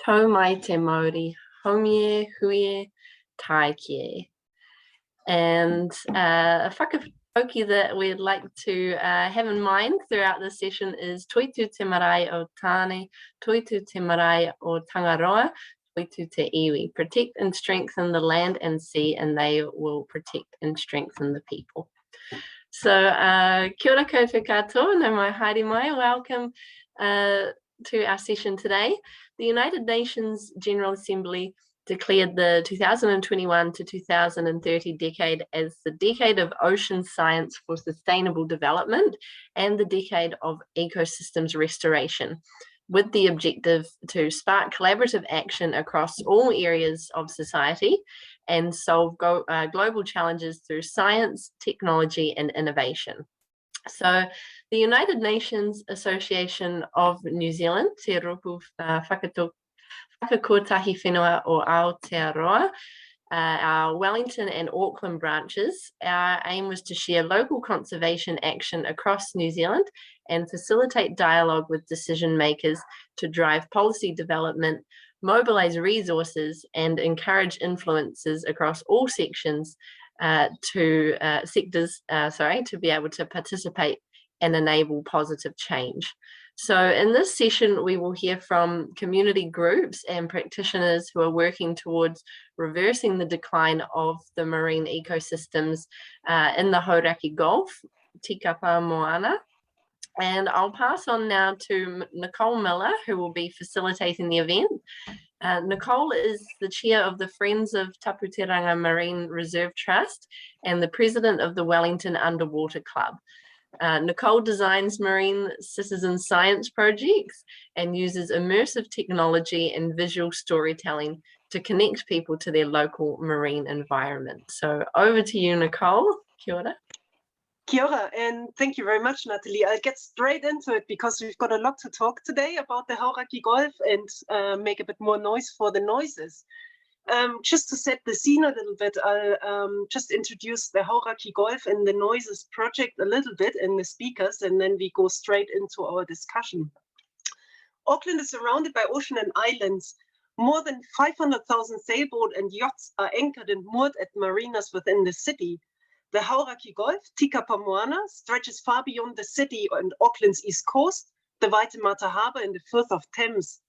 Tau mai te Māori, haumie, huie, taikie. And a whakawhauki that we'd like to have in mind throughout this session is toitu te marae o tāne, toitu te marae o Tangaroa, toitu te iwi. Protect and strengthen the land and sea, and they will protect and strengthen the people. So, kia ora koutou katoa, no mai haere mai, welcome to our session today. The United Nations General Assembly declared the 2021 to 2030 decade as the decade of ocean science for sustainable development and the decade of ecosystems restoration, with the objective to spark collaborative action across all areas of society and solve global challenges through science, technology, and innovation. So the United Nations Association of New Zealand, Te Rupu Whakakotahi Whenua o Aotearoa, our Wellington and Auckland branches, our aim was to share local conservation action across New Zealand and facilitate dialogue with decision makers to drive policy development, mobilise resources, and encourage influences across all sectors to be able to participate and enable positive change. So in this session, we will hear from community groups and practitioners who are working towards reversing the decline of the marine ecosystems in the Hauraki Gulf, Tīkapa Moana. And I'll pass on now to Nicole Miller, who will be facilitating the event. Nicole is the chair of the Friends of Taputeranga Marine Reserve Trust and the president of the Wellington Underwater Club. Nicole designs marine citizen science projects and uses immersive technology and visual storytelling to connect people to their local marine environment. So over to you, Nicole. Kia ora. Kia ora, and thank you very much, Natalie. I'll get straight into it because we've got a lot to talk today about the Hauraki Gulf and make a bit more noise for the noises. Just to set the scene a little bit, I'll just introduce the Hauraki Gulf and the Noises project a little bit and the speakers, and then we go straight into our discussion. Auckland is surrounded by ocean and islands. More than 500,000 sailboat and yachts are anchored and moored at marinas within the city. The Hauraki Gulf, Tīkapa Moana, stretches far beyond the city and Auckland's east coast, the Waitemata Harbour and the Firth of Thames.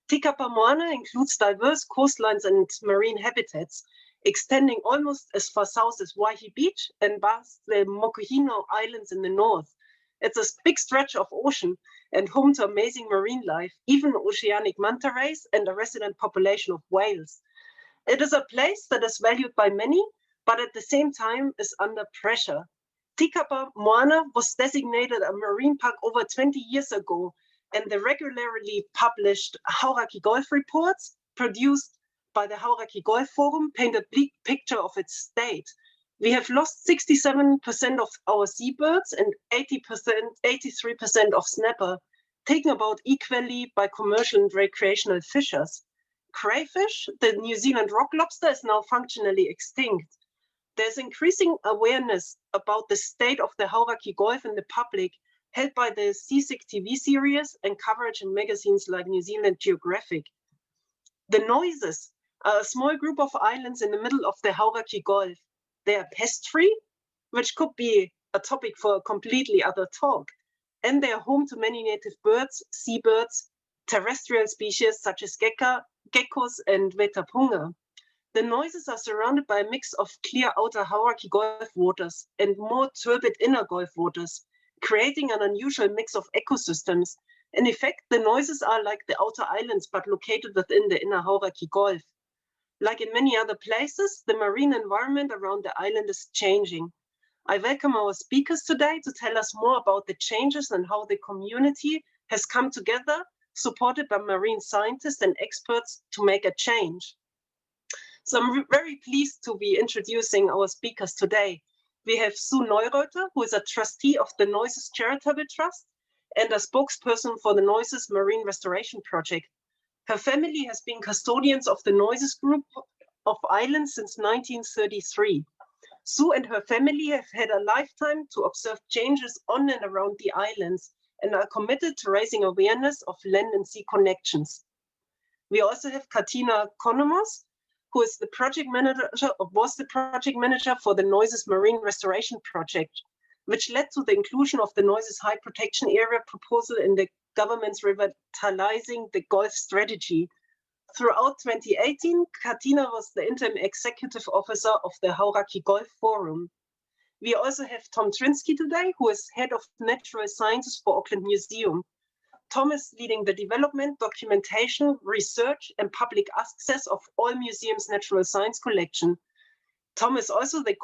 Tīkapa Moana includes diverse coastlines and marine habitats, extending almost as far south as Waihi Beach and past the Mokuhino Islands in the north. It's a big stretch of ocean and home to amazing marine life, even oceanic manta rays and a resident population of whales. It is a place that is valued by many, but at the same time is under pressure. Tīkapa Moana was designated a marine park over 20 years ago, and the regularly published Hauraki Gulf reports produced by the Hauraki Gulf Forum paint a bleak picture of its state. We have lost 67% of our seabirds and 83% of snapper, taken about equally by commercial and recreational fishers. Crayfish, the New Zealand rock lobster, is now functionally extinct. There's increasing awareness about the state of the Hauraki Gulf in the public, held by the Seasick TV series and coverage in magazines like New Zealand Geographic. The Noises are a small group of islands in the middle of the Hauraki Gulf. They are pest-free, which could be a topic for a completely other talk. And they are home to many native birds, seabirds, terrestrial species such as geckos and wetapunga. The Noises are surrounded by a mix of clear outer Hauraki Gulf waters and more turbid inner Gulf waters, creating an unusual mix of ecosystems. In effect, the Noises are like the outer islands, but located within the inner Hauraki Gulf. Like in many other places, the marine environment around the island is changing. I welcome our speakers today to tell us more about the changes and how the community has come together, supported by marine scientists and experts to make a change. So I'm very pleased to be introducing our speakers today. We have Sue Neureuter, who is a trustee of the Noises Charitable Trust and a spokesperson for the Noises Marine Restoration Project. Her family has been custodians of the Noises Group of Islands since 1933. Sue and her family have had a lifetime to observe changes on and around the islands and are committed to raising awareness of land and sea connections. We also have Katina Konomos, who is the project manager, or was the project manager for the Noises Marine Restoration Project, which led to the inclusion of the Noises High Protection Area proposal in the government's Revitalizing the Gulf strategy. Throughout 2018, Katina was the interim executive officer of the Hauraki Gulf Forum. We also have Tom Trinsky today, who is head of natural sciences for Auckland Museum. Tom is leading the development, documentation, research, and public access of all museums' natural science collection. Tom is also the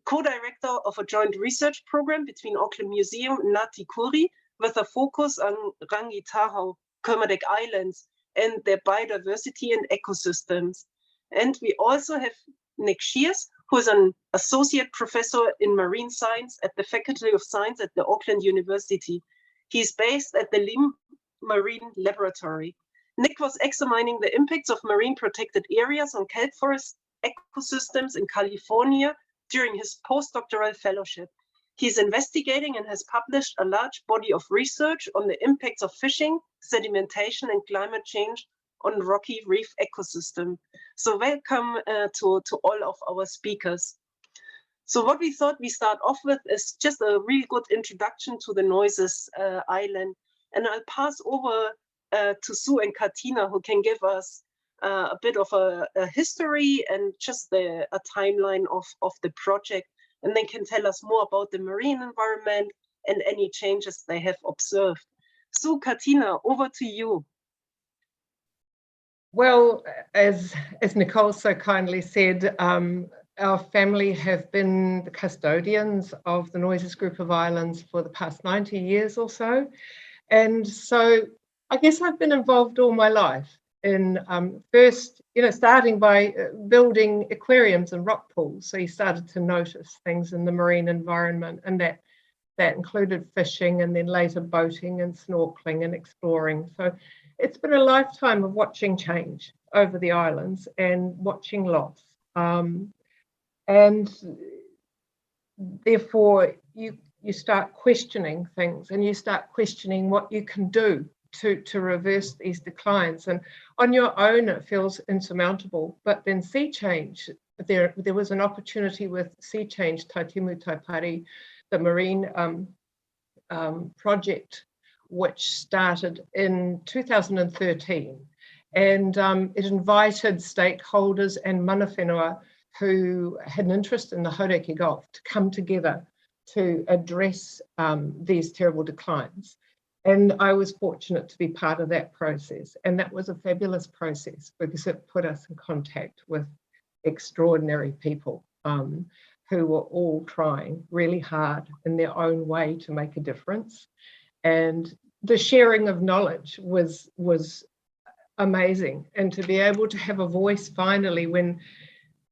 co-director of a joint research program between Auckland Museum and Ngāti Kuri, with a focus on Rangitahao, Kermadec Islands, and their biodiversity and ecosystems. And we also have Nick Shears, who is an associate professor in marine science at the Faculty of Science at the Auckland University. He's based at the Lim Marine Laboratory. Nick was examining the impacts of marine protected areas on kelp forest ecosystems in California during his postdoctoral fellowship. He's investigating and has published a large body of research on the impacts of fishing, sedimentation, and climate change on rocky reef ecosystem. So welcome to all of our speakers. So what we thought we start off with is just a really good introduction to the Noises Island. And I'll pass over to Sue and Katina, who can give us a bit of a history and just a timeline of the project, and they can tell us more about the marine environment and any changes they have observed. So Katina, over to you. Well, as Nicole so kindly said, our family have been the custodians of the Noises group of islands for the past 90 years or so. And so I guess I've been involved all my life in first, starting by building aquariums and rock pools. So you started to notice things in the marine environment, and that included fishing and then later boating and snorkeling and exploring. So it's been a lifetime of watching change over the islands and watching loss. And therefore you start questioning things, and you start questioning what you can do to reverse these declines. And on your own, it feels insurmountable. But then sea change, there was an opportunity with sea change, Taitimu Taipari, the marine project, which started in 2013. And it invited stakeholders and mana whenua who had an interest in the Hauraki Gulf to come together to address these terrible declines. And I was fortunate to be part of that process. And that was a fabulous process because it put us in contact with extraordinary people who were all trying really hard in their own way to make a difference. And the sharing of knowledge was amazing. And to be able to have a voice finally, when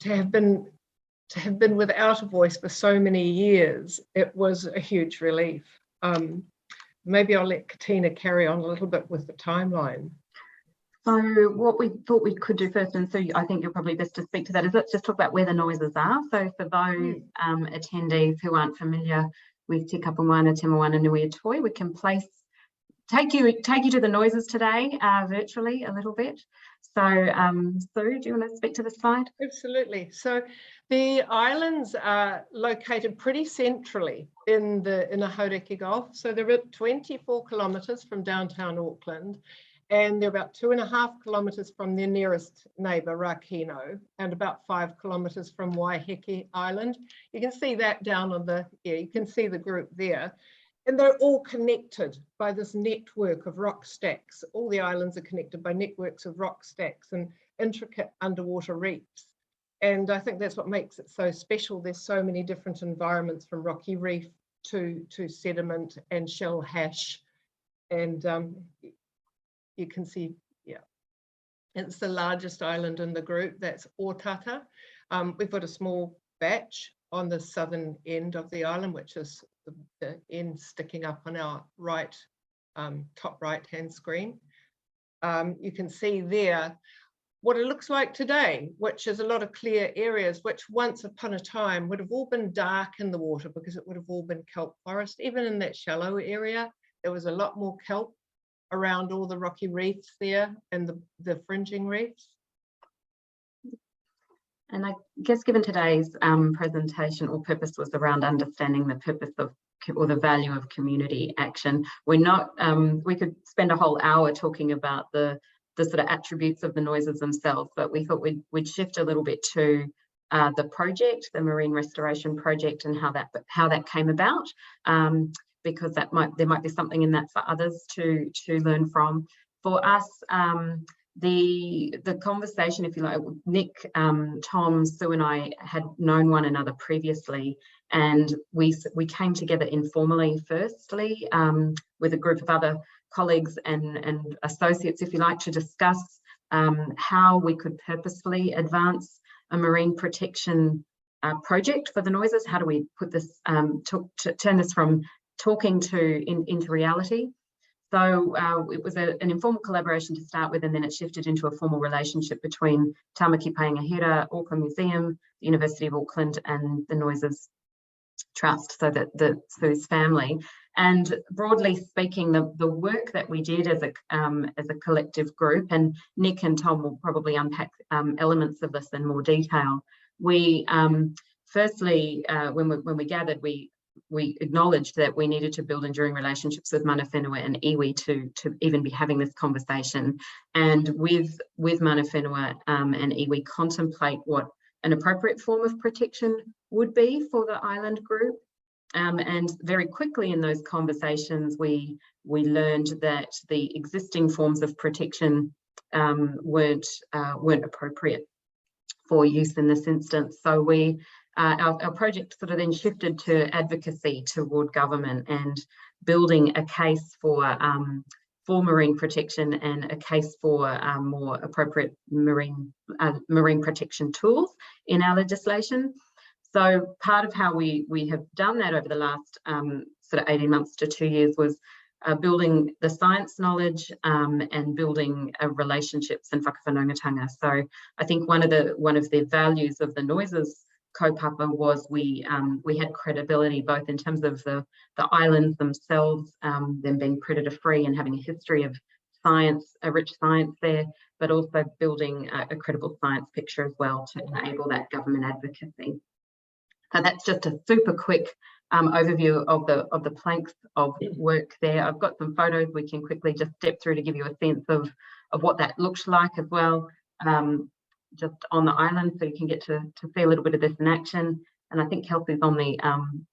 to have been without a voice for so many years, it was a huge relief. Maybe I'll let Katina carry on a little bit with the timeline. So what we thought we could do first, and so I think you're probably best to speak to that, is let's just talk about where the noises are. So for those attendees who aren't familiar with Tīkapa Moana, Te Moana Nui Toi, we can take you to the noises today virtually a little bit. So Sue, do you want to speak to the slide? Absolutely. So the islands are located pretty centrally in the Hauraki Gulf. So they're at 24 kilometres from downtown Auckland, and they're about 2.5 kilometres from their nearest neighbour, Rakino, and about 5 kilometres from Waiheke Island. You can see that down on you can see the group there. And they're all connected by this network of rock stacks. All the islands are connected by networks of rock stacks and intricate underwater reefs. And I think that's what makes it so special. There's so many different environments, from rocky reef to sediment and shell hash. And you can see, it's the largest island in the group. That's Otata. We've got a small batch on the southern end of the island, which is the end sticking up on our right, top right-hand screen. You can see there what it looks like today, which is a lot of clear areas, which once upon a time would have all been dark in the water because it would have all been kelp forest. Even in that shallow area, there was a lot more kelp around all the rocky reefs there and the fringing reefs. And I guess given today's presentation or purpose was around understanding the purpose of or the value of community action, we're not, we could spend a whole hour talking about the sort of attributes of the noises themselves, but we thought we'd shift a little bit to the project, the Marine Restoration Project, and how that came about, because there might be something in that for others to learn from. For us, the conversation, if you like, Nick, Tom, Sue and I had known one another previously, and we came together informally firstly with a group of other colleagues and associates, if you like, to discuss how we could purposefully advance a marine protection project for the noises. How do we put this, turn this from talking into reality? So it was an informal collaboration to start with, and then it shifted into a formal relationship between Tamaki Paengahira, Auckland Museum, the University of Auckland, and the Noises Trust, so that Sue's family. And broadly speaking, the work that we did as a collective group, and Nick and Tom will probably unpack elements of this in more detail. We firstly, when we gathered, we acknowledged that we needed to build enduring relationships with mana whenua and iwi to even be having this conversation, and with mana whenua and iwi contemplate what an appropriate form of protection would be for the island group. And very quickly in those conversations, we learned that the existing forms of protection weren't appropriate for use in this instance. So our project sort of then shifted to advocacy toward government and building a case for marine protection and a case for more appropriate marine protection tools in our legislation. So part of how we have done that over the last sort of 18 months to 2 years was building the science knowledge and building relationships and whakawhanaungatanga. So I think one of the values of the Noises kaupapa was we had credibility both in terms of the islands themselves, them being predator free and having a history of science, a rich science there, but also building a credible science picture as well to enable that government advocacy. So that's just a super quick overview of the planks of work there. I've got some photos we can quickly just step through to give you a sense of what that looks like as well, just on the island, so you can get to see a little bit of this in action. And I think Kelsey's on the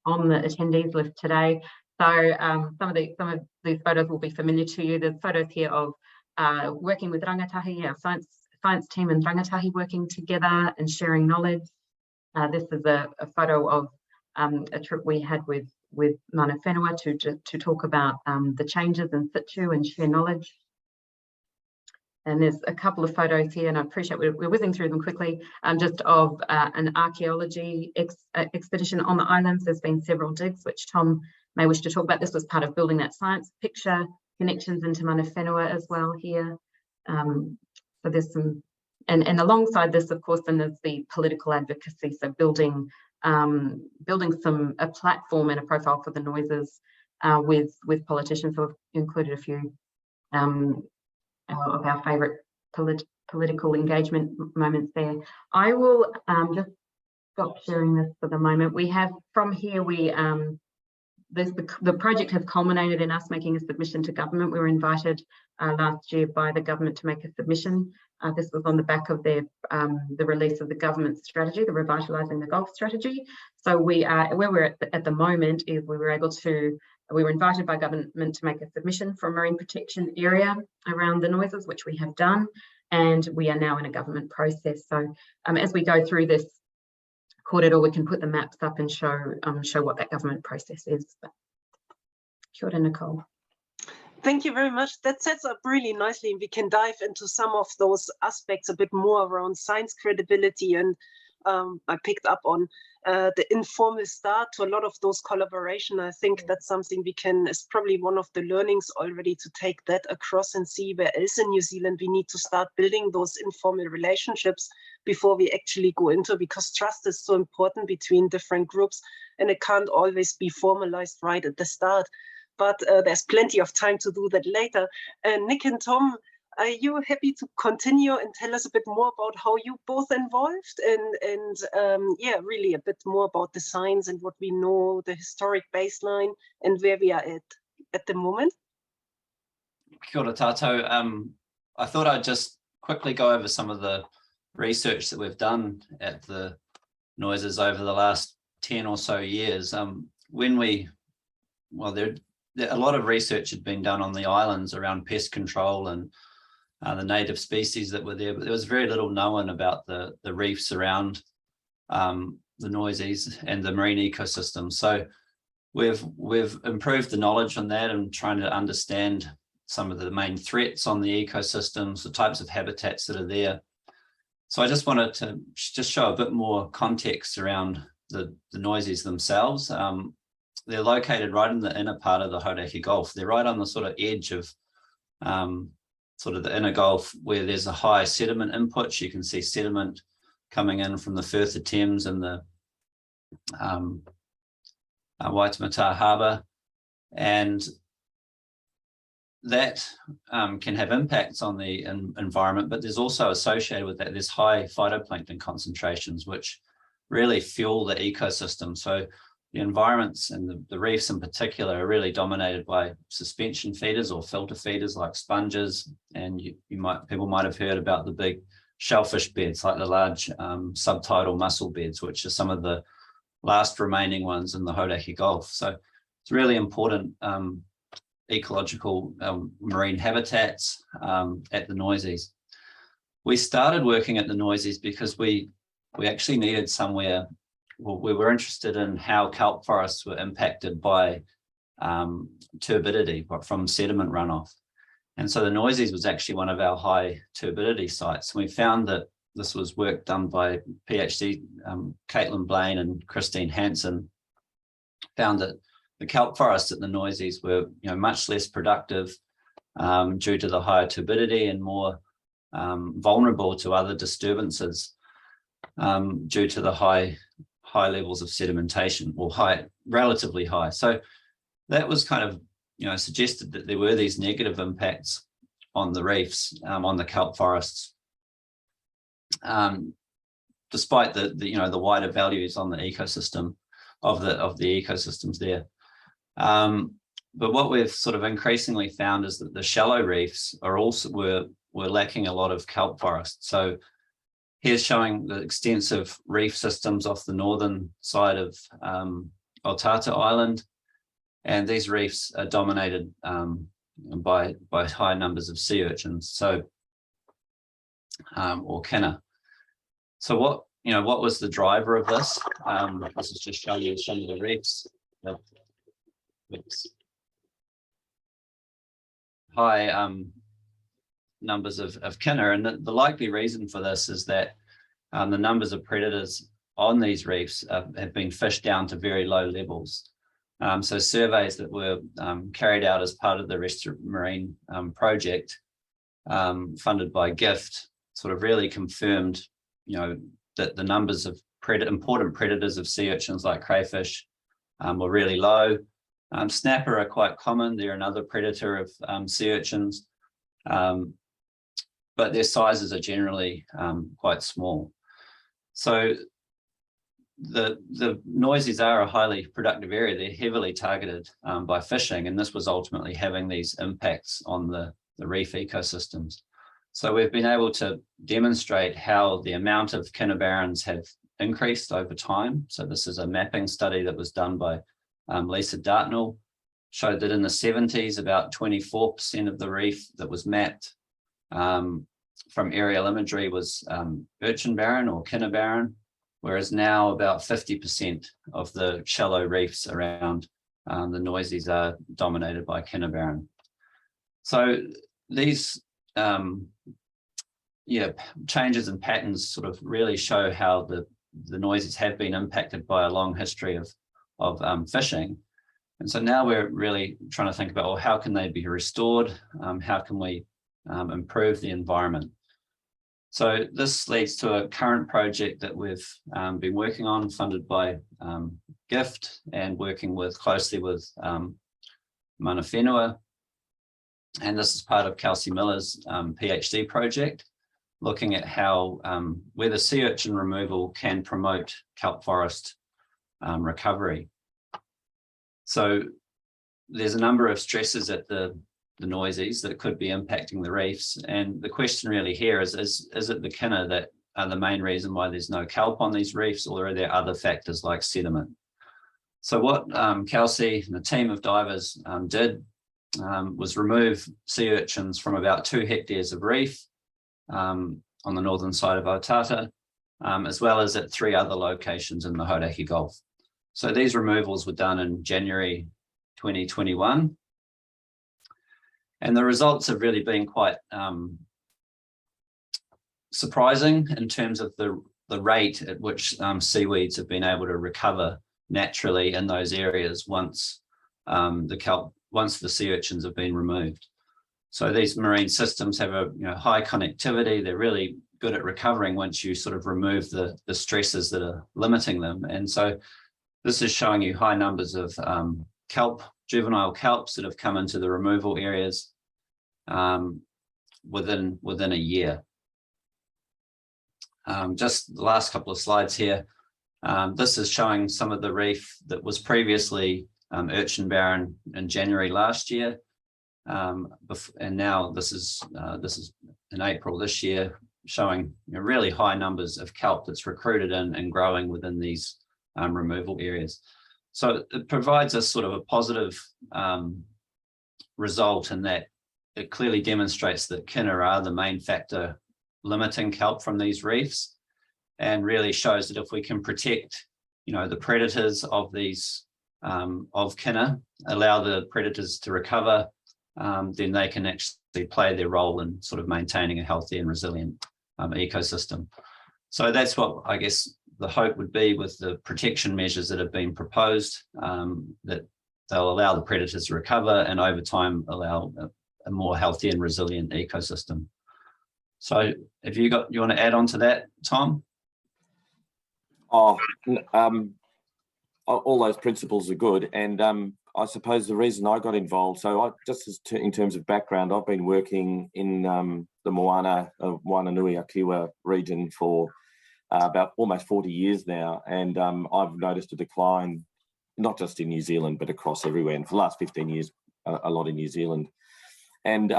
attendees list today. So some of these photos will be familiar to you. There's photos here of working with rangatahi, our science team and rangatahi working together and sharing knowledge. This is a photo of a trip we had with mana whenua to talk about the changes in situ and share knowledge. And there's a couple of photos here, and I appreciate we're whizzing through them quickly, just of an archaeology expedition on the islands. There's been several digs, which Tom may wish to talk about. This was part of building that science picture, connections into mana whenua as well here. So there's some, and alongside this, of course, then there's the political advocacy. So building a platform and a profile for the Noises with politicians. So we've included a few of our favourite political engagement moments there. I will just stop sharing this for the moment. We have from here, the project has culminated in us making a submission to government. We were invited last year by the government to make a submission. This was on the back of the release of the government strategy, the Revitalising the Gulf strategy. So where we're at the moment is we were invited by government to make a submission for a marine protection area around the Noises, which we have done, and we are now in a government process. So as we go through this corridor, we can put the maps up and show what that government process is. Kia ora, Nicole. Thank you very much. That sets up really nicely. We can dive into some of those aspects a bit more around science credibility, and I picked up on the informal start to a lot of those collaboration. I think that's something is probably one of the learnings already, to take that across and see where else in New Zealand we need to start building those informal relationships before we actually go into, because trust is so important between different groups and it can't always be formalized right at the start. but there's plenty of time to do that later. Nick and Tom, are you happy to continue and tell us a bit more about how you both involved and yeah, really a bit more about the science and what we know, the historic baseline, and where we are at the moment? Kia ora tātou. I thought I'd just quickly go over some of the research that we've done at the noises over the last 10 or so years. A lot of research had been done on the islands around pest control and the native species that were there, but there was very little known about the reefs around the noises and the marine ecosystem. So we've improved the knowledge on that and trying to understand some of the main threats on the ecosystems, the types of habitats that are there. So I just wanted to just show a bit more context around the noises themselves. They're located right in the inner part of the Hauraki Gulf. They're right on the sort of edge of sort of the inner Gulf where there's a high sediment input. You can see sediment coming in from the Firth of Thames and the Waitemata Harbour, and that can have impacts on the environment, but there's also associated with that, there's high phytoplankton concentrations, which really fuel the ecosystem. So the environments and the reefs in particular are really dominated by suspension feeders or filter feeders like sponges, and people might have heard about the big shellfish beds, like the large subtidal mussel beds, which are some of the last remaining ones in the Hauraki Gulf. So it's really important ecological marine habitats at the Noises. We started working at the Noises because we actually needed somewhere. Well, we were interested in how kelp forests were impacted by turbidity from sediment runoff. And so the Noises was actually one of our high turbidity sites. And we found that this was work done by PhD Caitlin Blaine and Christine Hansen, found that the kelp forests at the Noises were much less productive due to the higher turbidity and more vulnerable to other disturbances due to the high levels of sedimentation, or relatively high. So that was kind of suggested that there were these negative impacts on the reefs, on the kelp forests, despite the wider values on the ecosystem of the ecosystems there. But what we've sort of increasingly found is that the shallow reefs were lacking a lot of kelp forest. So here's showing the extensive reef systems off the northern side of Otata Island, and these reefs are dominated by high numbers of sea urchins, so or kinna. So what was the driver of this? This is just showing you some of the reefs. High numbers of kinna, and the likely reason for this is that the numbers of predators on these reefs have been fished down to very low levels. So surveys that were carried out as part of the Restaurant Marine project funded by GIFT sort of really confirmed that the numbers of important predators of sea urchins like crayfish were really low. Snapper are quite common. They're another predator of sea urchins, but their sizes are generally quite small. So the Noises are a highly productive area. They're heavily targeted by fishing, and this was ultimately having these impacts on the reef ecosystems. So we've been able to demonstrate how the amount of kinnibarrens have increased over time. So this is a mapping study that was done by Lisa Dartnell, showed that in the 70s, about 24% of the reef that was mapped from aerial imagery was urchin barren or kinnibarren, whereas now about 50% of the shallow reefs around the Noises are dominated by kinnibarren. So these changes and patterns sort of really show how the Noises have been impacted by a long history of fishing. And so now we're really trying to think about, well, how can they be restored? How can we improve the environment? So this leads to a current project that we've been working on, funded by GIFT, and working closely with mana whenua. And this is part of Kelsey Miller's PhD project, looking at how whether sea urchin removal can promote kelp forest recovery. So there's a number of stresses at the noises that could be impacting the reefs. And the question really here is it the kina that are the main reason why there's no kelp on these reefs, or are there other factors like sediment? So what Kelsey and a team of divers did was remove sea urchins from about 2 hectares of reef on the northern side of Otata, as well as at 3 other locations in the Hauraki Gulf. So these removals were done in January 2021. And the results have really been quite surprising in terms of the rate at which seaweeds have been able to recover naturally in those areas once the sea urchins have been removed. So these marine systems have a high connectivity. They're really good at recovering once you sort of remove the stresses that are limiting them. And so this is showing you high numbers of kelp, juvenile kelps that have come into the removal areas within a year. Just the last couple of slides here. This is showing some of the reef that was previously urchin barren in January last year, and now this is in April this year, showing really high numbers of kelp that's recruited in and growing within these removal areas. So it provides us sort of a positive result in that it clearly demonstrates that kina are the main factor limiting kelp from these reefs, and really shows that if we can protect the predators of these of kina, allow the predators to recover, then they can actually play their role in sort of maintaining a healthy and resilient ecosystem. So that's what I guess the hope would be with the protection measures that have been proposed, that they'll allow the predators to recover and over time allow a more healthy and resilient ecosystem. So if you want to add on to that, Tom? All those principles are good, and I suppose the reason I got involved, so in terms of background, I've been working in the Moana Nui Akiwa region for about almost 40 years now, and I've noticed a decline, not just in New Zealand, but across everywhere, and for the last 15 years, a lot in New Zealand. And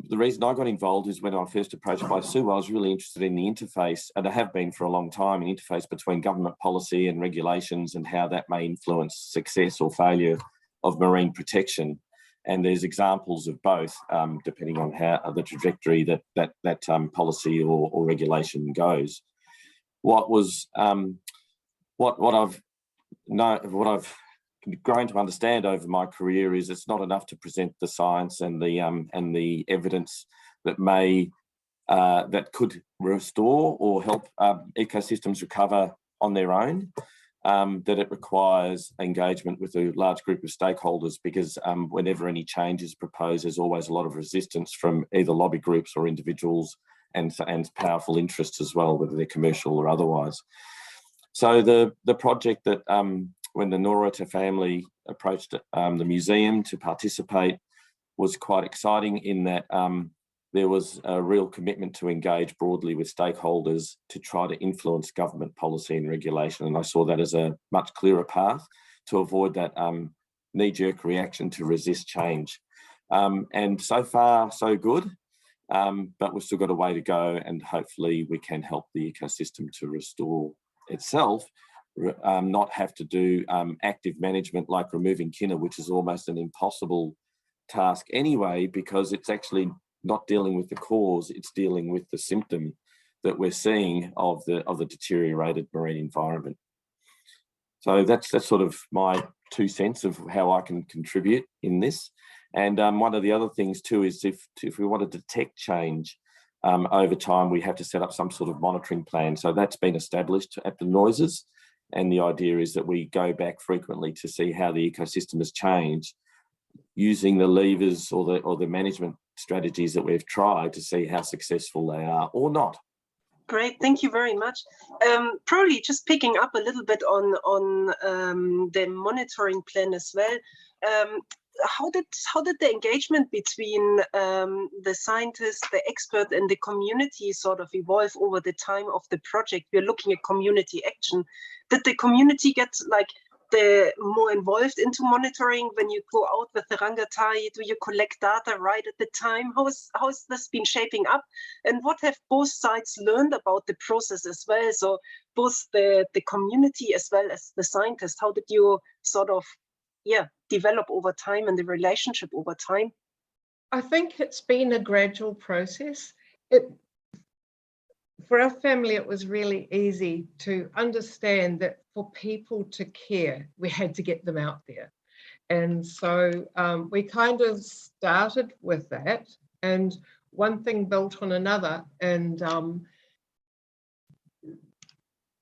the reason I got involved is when I was first approached by Sue, I was really interested in the interface, and I have been for a long time, an interface between government policy and regulations and how that may influence success or failure of marine protection. And there's examples of both, depending on how the trajectory that policy or regulation goes. What I've grown to understand over my career is it's not enough to present the science and the evidence that could restore or help ecosystems recover on their own. That it requires engagement with a large group of stakeholders, because whenever any change is proposed, there's always a lot of resistance from either lobby groups or individuals and powerful interests as well, whether they're commercial or otherwise. So the project that when the Norota family approached the museum to participate was quite exciting in that there was a real commitment to engage broadly with stakeholders to try to influence government policy and regulation. And I saw that as a much clearer path to avoid that knee-jerk reaction to resist change. And so far, so good, but we've still got a way to go, and hopefully we can help the ecosystem to restore itself, not have to do active management like removing kina, which is almost an impossible task anyway, because it's actually not dealing with the cause, it's dealing with the symptom that we're seeing of the deteriorated marine environment. So that's sort of my 2 cents of how I can contribute in this. And one of the other things too is if we want to detect change over time, we have to set up some sort of monitoring plan. So that's been established at the noises. And the idea is that we go back frequently to see how the ecosystem has changed, using the levers or the management strategies that we've tried to see how successful they are or not. Great, thank you very much. Probably just picking up a little bit on the monitoring plan as well. How did the engagement between the scientists, the expert, and the community sort of evolve over the time of the project? We're looking at community action. Did the community get like the more involved into monitoring when you go out with the rangatai? Do you collect data right at the time? How has this been shaping up? And what have both sides learned about the process as well? So both the community as well as the scientists, how did you sort of, develop over time and the relationship over time? I think it's been a gradual process. For our family, it was really easy to understand that for people to care, we had to get them out there. And so we kind of started with that, and one thing built on another. And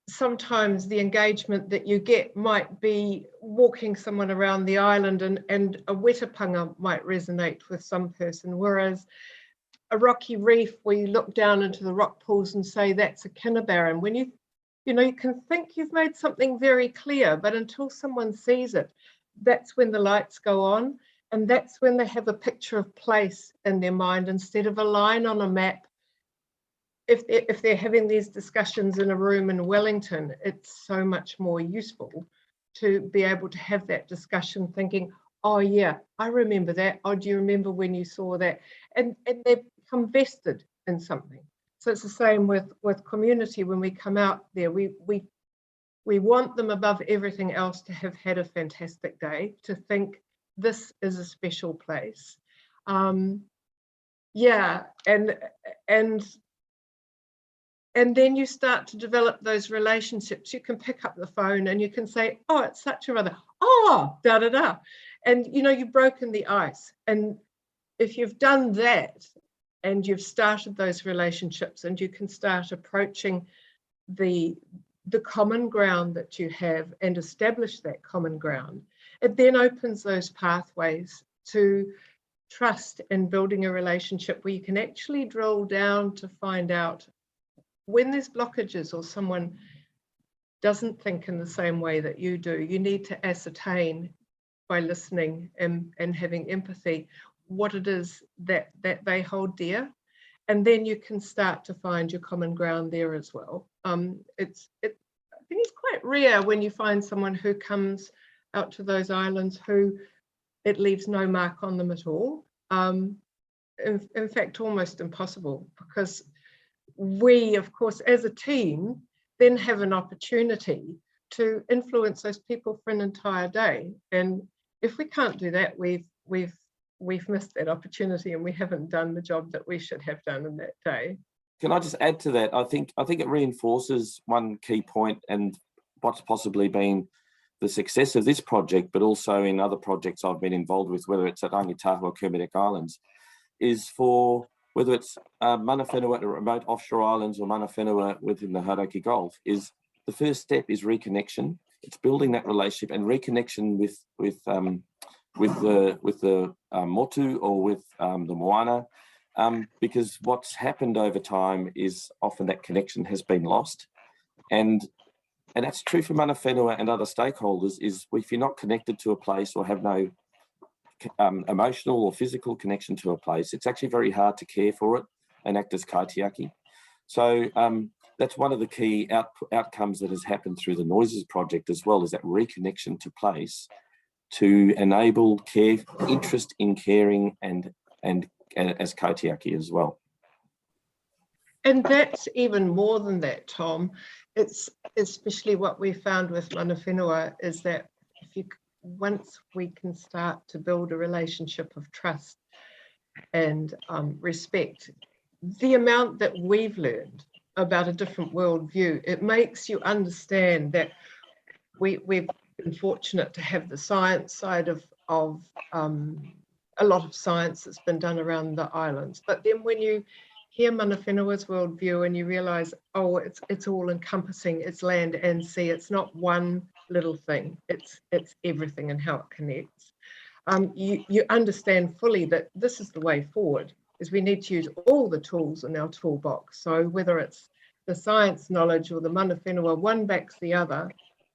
sometimes the engagement that you get might be walking someone around the island, and a wetapanga might resonate with some person, whereas a rocky reef where you look down into the rock pools and say that's a kinnibaran, when you can think you've made something very clear, but until someone sees it, that's when the lights go on, and that's when they have a picture of place in their mind instead of a line on a map. If they're having these discussions in a room in Wellington, it's so much more useful to be able to have that discussion thinking, oh yeah, I remember that. Oh, do you remember when you saw that? And they become vested in something. So it's the same with community. When we come out there, we want them above everything else to have had a fantastic day, to think this is a special place. And then you start to develop those relationships. You can pick up the phone and you can say, oh, it's such a mother. Oh, da da da. And you've broken the ice. And if you've done that and you've started those relationships, and you can start approaching the common ground that you have and establish that common ground, it then opens those pathways to trust and building a relationship where you can actually drill down to find out when there's blockages or someone doesn't think in the same way that you do. You need to ascertain by listening and having empathy what it is that they hold dear, and then you can start to find your common ground there as well. I think it's quite rare when you find someone who comes out to those islands who it leaves no mark on them at all. In fact, almost impossible, because we, of course, as a team, then have an opportunity to influence those people for an entire day. And if we can't do that, we've missed that opportunity, and we haven't done the job that we should have done in that day. Can I just add to that? I think it reinforces one key point, and what's possibly been the success of this project, but also in other projects I've been involved with, whether it's at Rangitahu or Kermadec Islands, is for whether it's mana whenua at remote offshore islands or mana whenua within the Hauraki Gulf, is the first step is reconnection. It's building that relationship and reconnection with the motu or with the moana, because what's happened over time is often that connection has been lost, and that's true for mana whenua and other stakeholders. Is if you're not connected to a place or have no emotional or physical connection to a place, it's actually very hard to care for it and act as kaitiaki. So that's one of the key outcomes that has happened through the Noises project as well, is that reconnection to place to enable care, interest in caring and as kaitiaki as well. And that's even more than that, Tom. It's especially what we found with mana whenua is that once we can start to build a relationship of trust and respect, the amount that we've learned about a different worldview, it makes you understand that we've been fortunate to have the science side of a lot of science that's been done around the islands. But then when you hear mana whenua's worldview and you realise, oh, it's all encompassing, it's land and sea, it's not one little thing, it's everything and how it connects. You understand fully that this is the way forward, is we need to use all the tools in our toolbox. So whether it's the science knowledge or the mana whenua, one backs the other,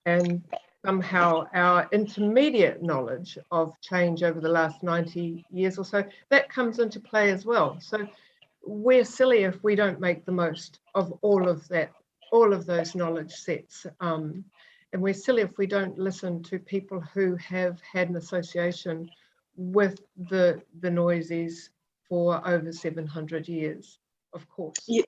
and somehow our intermediate knowledge of change over the last 90 years or so, that comes into play as well. So we're silly if we don't make the most of all of that, all of those knowledge sets. And we're silly if we don't listen to people who have had an association with the noises for over 700 years, of course. Yeah.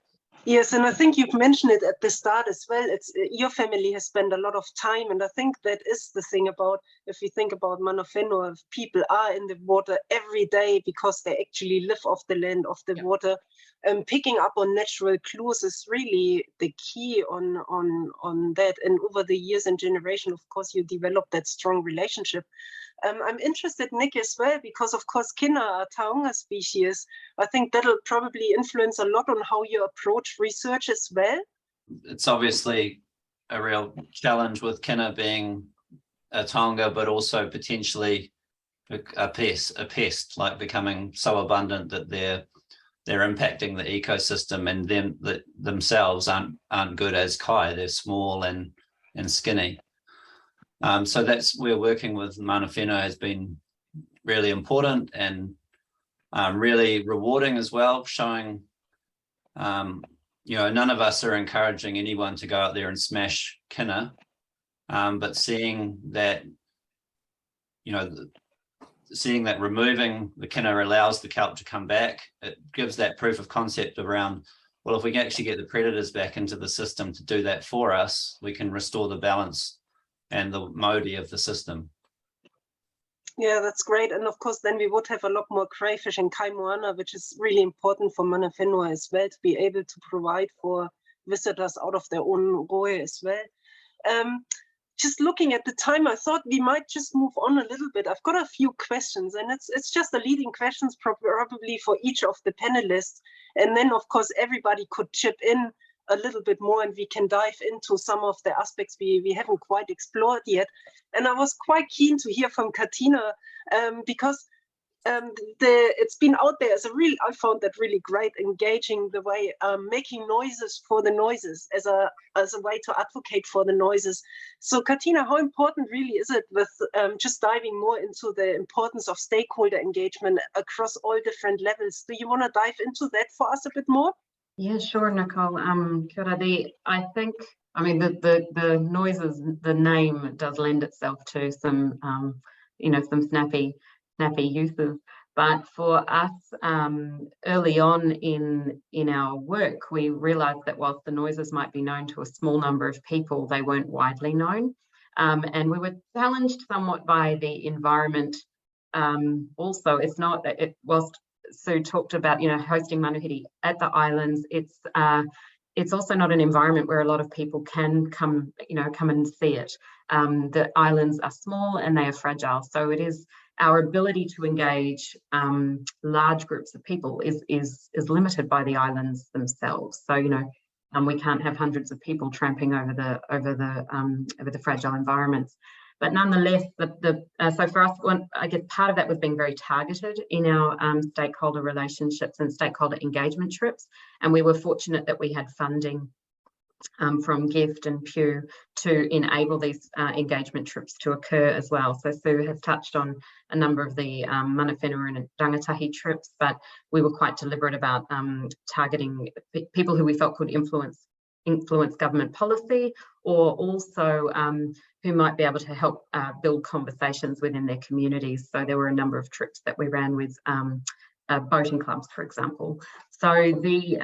Yes, and I think you've mentioned it at the start as well. It's your family has spent a lot of time, and I think that is the thing about, if you think about mana whenua, people are in the water every day because they actually live off the land, off the water. Picking up on natural clues is really the key on that. And over the years and generation, of course, you develop that strong relationship. I'm interested, Nick, as well, because of course kina are taonga species. I think that'll probably influence a lot on how you approach research as well. It's obviously a real challenge with kina being a taonga, but also potentially a pest, like becoming so abundant that they're impacting the ecosystem, and them that themselves aren't good as kai. They're small and skinny. So that's where working with mana whenua has been really important and really rewarding as well, showing, none of us are encouraging anyone to go out there and smash kina, but seeing that, seeing that removing the kina allows the kelp to come back, it gives that proof of concept around, well, if we can actually get the predators back into the system to do that for us, we can restore the balance and the modi of the system. Yeah, that's great. And of course, then we would have a lot more crayfish and kai moana, which is really important for mana whenua as well, to be able to provide for visitors out of their own roe as well. Just looking at the time, I thought we might just move on a little bit. I've got a few questions, and it's just the leading questions probably for each of the panelists. And then, of course, everybody could chip in a little bit more, and we can dive into some of the aspects we haven't quite explored yet. And I was quite keen to hear from Katina, because it's been out there as I found that really great, engaging the way, making noises for the noises as a way to advocate for the noises. So Katina, how important really is it with just diving more into the importance of stakeholder engagement across all different levels? Do you want to dive into that for us a bit more? Yeah, sure, Nicole. Kia ora. The noises, the name does lend itself to some, some snappy uses. But for us, early on in our work, we realised that whilst the noises might be known to a small number of people, they weren't widely known. And we were challenged somewhat by the environment. Also, whilst Sue talked about, hosting manuhiri at the islands, it's also not an environment where a lot of people can come and see it. The islands are small and they are fragile, so it is our ability to engage large groups of people is limited by the islands themselves. So we can't have hundreds of people tramping over the fragile environments. But nonetheless, so for us, I guess part of that was being very targeted in our stakeholder relationships and stakeholder engagement trips. And we were fortunate that we had funding from GIFT and Pew to enable these engagement trips to occur as well. So Sue has touched on a number of the mana whenua and rangatahi trips, but we were quite deliberate about targeting people who we felt could influence government policy, or also who might be able to help build conversations within their communities. So there were a number of trips that we ran with boating clubs, for example. So the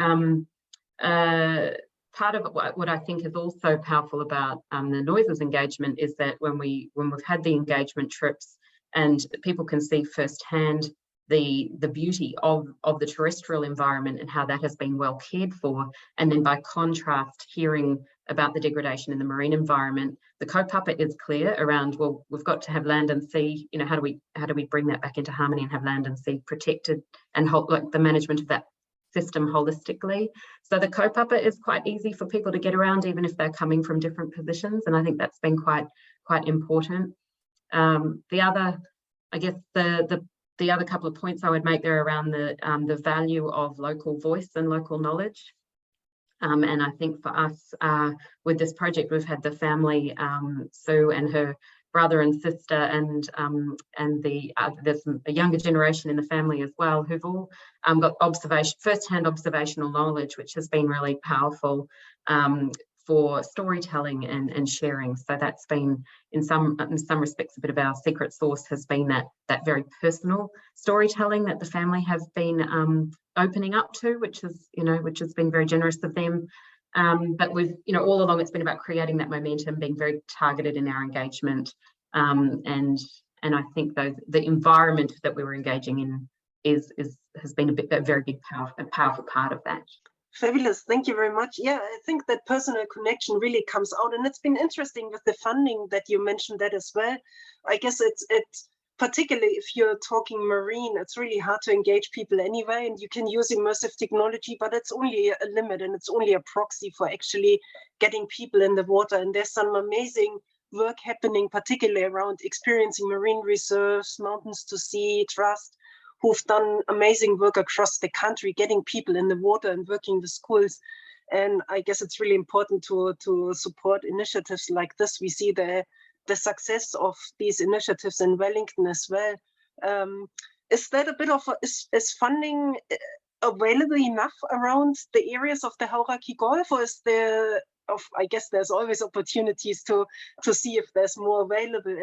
part of what I think is also powerful about the noises engagement is that when we've had the engagement trips and people can see firsthand the beauty of the terrestrial environment and how that has been well cared for, and then by contrast hearing about the degradation in the marine environment, the kaupapa is clear around, well, we've got to have land and sea, how do we bring that back into harmony and have land and sea protected and the management of that system holistically. So the kaupapa is quite easy for people to get around, even if they're coming from different positions, and I think that's been quite important. The other couple of points I would make there around the value of local voice and local knowledge. And I think for us, with this project, we've had the family, Sue and her brother and sister, and there's a younger generation in the family as well, who've all got first-hand observational knowledge, which has been really powerful for storytelling and sharing. So that's been, in some respects, a bit of our secret sauce, has been that very personal storytelling that the family have been opening up to, which has been very generous of them. But we've, all along, it's been about creating that momentum, being very targeted in our engagement, and I think the environment that we were engaging in has been a very big, powerful part of that. Fabulous, thank you very much. Yeah, I think that personal connection really comes out, and it's been interesting with the funding that you mentioned that as well. I guess it's particularly if you're talking marine, it's really hard to engage people anyway, and you can use immersive technology, but it's only a limit, and it's only a proxy for actually getting people in the water. And there's some amazing work happening, particularly around experiencing marine reserves, mountains to sea, trust, who've done amazing work across the country, getting people in the water and working with schools. And I guess it's really important to support initiatives like this. We see the success of these initiatives in Wellington as well. Is that a bit of is funding available enough around the areas of the Hauraki Gulf, or is there? I guess there's always opportunities to see if there's more available.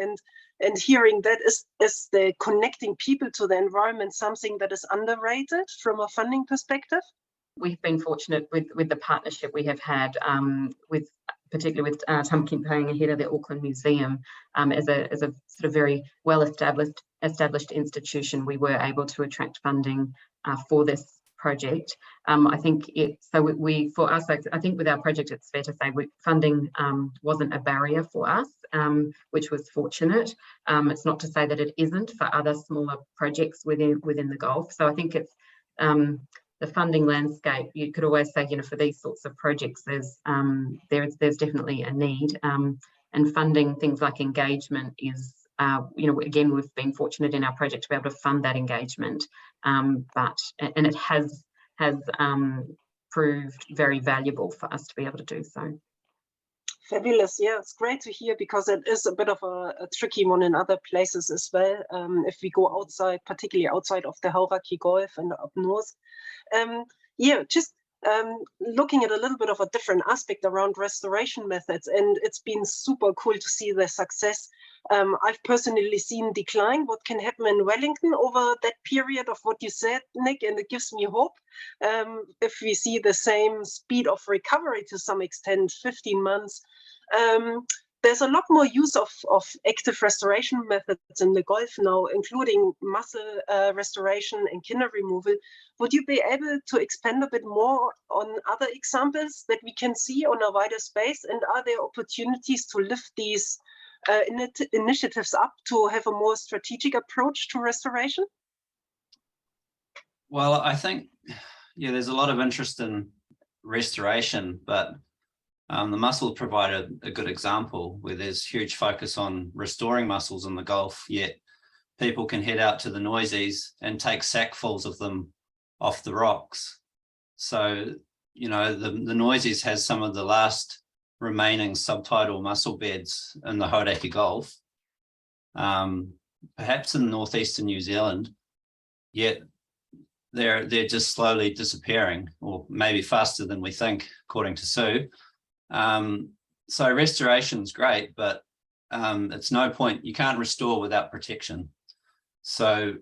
And hearing that, is the connecting people to the environment something that is underrated from a funding perspective? We've been fortunate with the partnership we have had particularly with Tamaki Paenga, the Auckland Museum, as a sort of very well established institution. We were able to attract funding for this project. I think for us, I think with our project, it's fair to say funding wasn't a barrier for us, which was fortunate. It's not to say that it isn't for other smaller projects within the Gulf. So I think it's the funding landscape. You could always say, for these sorts of projects, there's definitely a need, and funding things like engagement is. Again, we've been fortunate in our project to be able to fund that engagement, and it has proved very valuable for us to be able to do so. Fabulous. Yeah, it's great to hear, because it is a bit of a tricky one in other places as well. If we go outside, particularly outside of the Hauraki Gulf and up north. Looking at a little bit of a different aspect around restoration methods, and it's been super cool to see the success. I've personally seen decline, what can happen in Wellington over that period of what you said, Nick, and it gives me hope. If we see the same speed of recovery to some extent, 15 months, there's a lot more use of active restoration methods in the Gulf now, including mussel restoration and kinner removal. Would you be able to expand a bit more on other examples that we can see on a wider space? And are there opportunities to lift these initiatives up to have a more strategic approach to restoration? Well, I think, there's a lot of interest in restoration, but the mussels provide a good example where there's huge focus on restoring mussels in the Gulf, yet people can head out to the Noises and take sackfuls of them off the rocks. So, the Noises has some of the last remaining subtidal mussel beds in the Hauraki Gulf, perhaps in northeastern New Zealand, yet they're just slowly disappearing, or maybe faster than we think, according to Sue. So restoration's great, but it's no point, you can't restore without protection. So,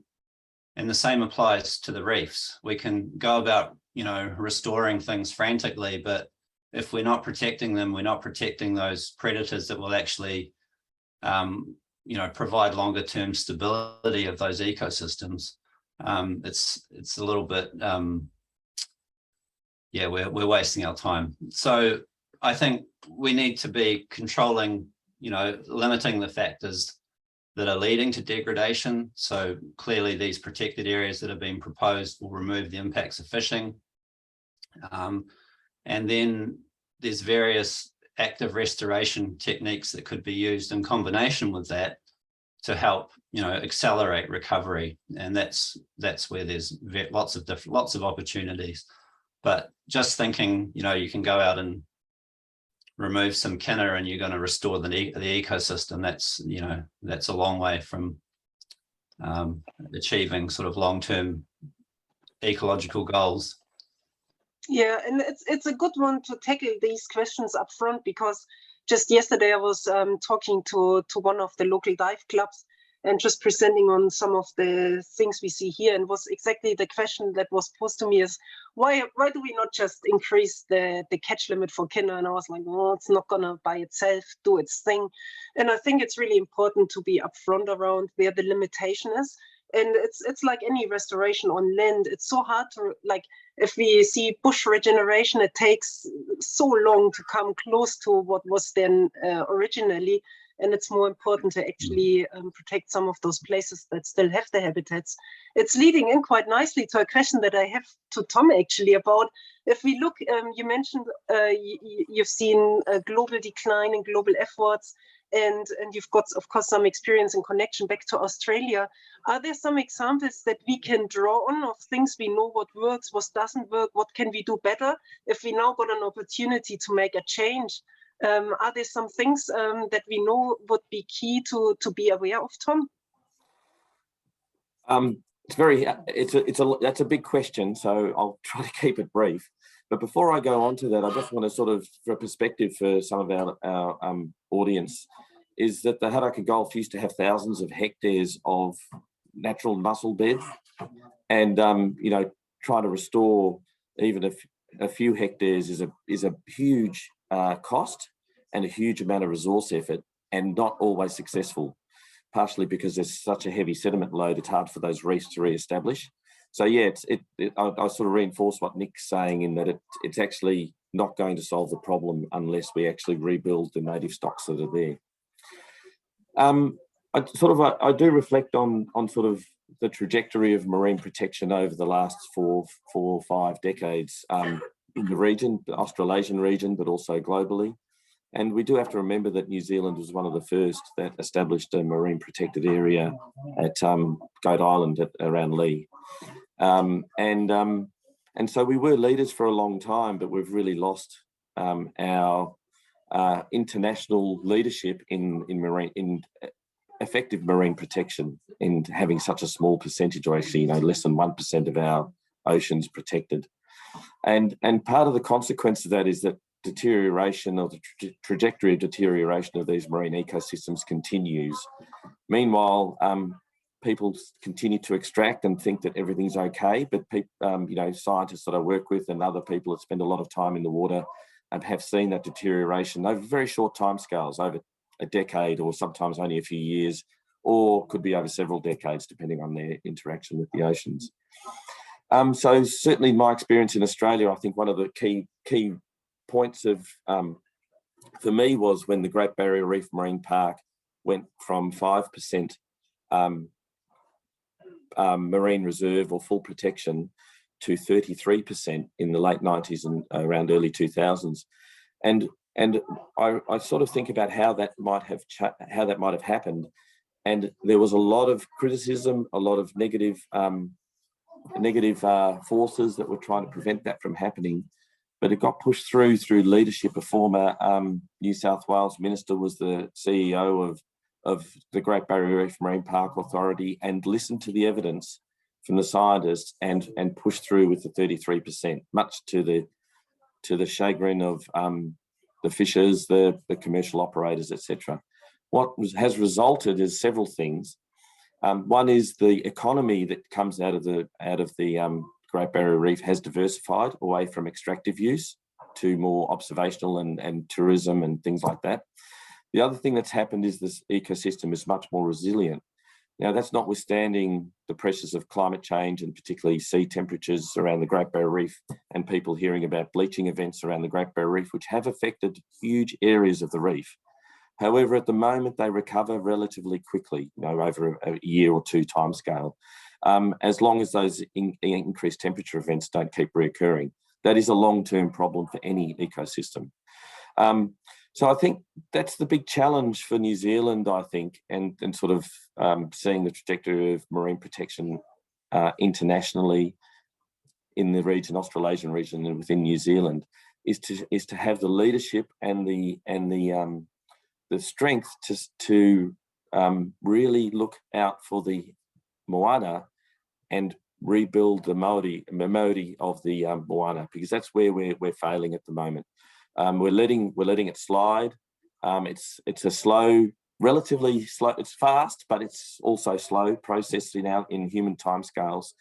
and the same applies to the reefs. We can go about, restoring things frantically, but if we're not protecting them, we're not protecting those predators that will actually, provide longer term stability of those ecosystems. It's a little bit, we're wasting our time. So I think we need to be controlling, limiting the factors that are leading to degradation. So clearly these protected areas that have been proposed will remove the impacts of fishing. And then there's various active restoration techniques that could be used in combination with that to help, accelerate recovery. And that's where there's lots of opportunities. But just thinking, you know, you can go out and remove some kinna and you're going to restore the ecosystem, that's, you know, that's a long way from achieving sort of long-term ecological goals. Yeah, and it's a good one to tackle these questions up front, because just yesterday I was talking to one of the local dive clubs and just presenting on some of the things we see here, and was exactly the question that was posed to me is, why do we not just increase the catch limit for kinna? And I was like, well, it's not gonna by itself do its thing. And I think it's really important to be upfront around where the limitation is. And it's like any restoration on land. It's so hard to, like, if we see bush regeneration, it takes so long to come close to what was then originally. And it's more important to actually protect some of those places that still have the habitats. It's leading in quite nicely to a question that I have to Tom actually about, if we look, you mentioned you've seen a global decline in global efforts, and you've got, of course, some experience and connection back to Australia. Are there some examples that we can draw on of things we know what works, what doesn't work, what can we do better if we now got an opportunity to make a change? Are there some things that we know would be key to be aware of, Tom? That's a big question, so I'll try to keep it brief. But before I go on to that, I just want to sort of, for a perspective for some of our audience, is that the Hauraki Gulf used to have thousands of hectares of natural mussel beds, and you know, try to restore even a few hectares is a huge cost and a huge amount of resource effort, and not always successful, partially because there's such a heavy sediment load, it's hard for those reefs to re-establish. So yeah, I sort of reinforce what Nick's saying, in that it's actually not going to solve the problem unless we actually rebuild the native stocks that are there. I do reflect on sort of the trajectory of marine protection over the last four or five decades in the region, the Australasian region, but also globally. And we do have to remember that New Zealand was one of the first that established a marine protected area at Goat Island around Lee. And so we were leaders for a long time, but we've really lost our international leadership in effective marine protection, in having such a small percentage, or actually, you know, less than 1% of our oceans protected. And part of the consequence of that is that deterioration, or the trajectory of deterioration of these marine ecosystems continues. Meanwhile, people continue to extract and think that everything's okay, but you know, scientists that I work with and other people that spend a lot of time in the water have seen that deterioration over very short timescales, over a decade, or sometimes only a few years, or could be over several decades, depending on their interaction with the oceans. So certainly my experience in Australia, I think one of the key points of, for me, was when the Great Barrier Reef Marine Park went from 5% marine reserve or full protection to 33% in the late 90s and around early 2000s. And I sort of think about how that might have happened. And there was a lot of criticism, a lot of negative forces that were trying to prevent that from happening. But it got pushed through leadership. A former New South Wales minister was the CEO of the Great Barrier Reef Marine Park Authority, and listened to the evidence from the scientists and pushed through with the 33%, much to the chagrin of the fishers, the commercial operators, etc. What has resulted is several things. One is the economy that comes out of the Great Barrier Reef has diversified away from extractive use to more observational and tourism and things like that. The other thing that's happened is this ecosystem is much more resilient. Now, that's notwithstanding the pressures of climate change, and particularly sea temperatures around the Great Barrier Reef, and people hearing about bleaching events around the Great Barrier Reef, which have affected huge areas of the reef. However, at the moment, they recover relatively quickly, you know, over a year or two timescale, as long as those increased temperature events don't keep reoccurring. That is a long-term problem for any ecosystem. So I think that's the big challenge for New Zealand, I think, and sort of seeing the trajectory of marine protection internationally, in the region, Australasian region, and within New Zealand, is to have the leadership and the strength to really look out for the moana and rebuild the Māori of the moana, because that's where we're failing at the moment. We're letting it slide. It's a slow, relatively slow. It's fast, but it's also slow processed in human timescales.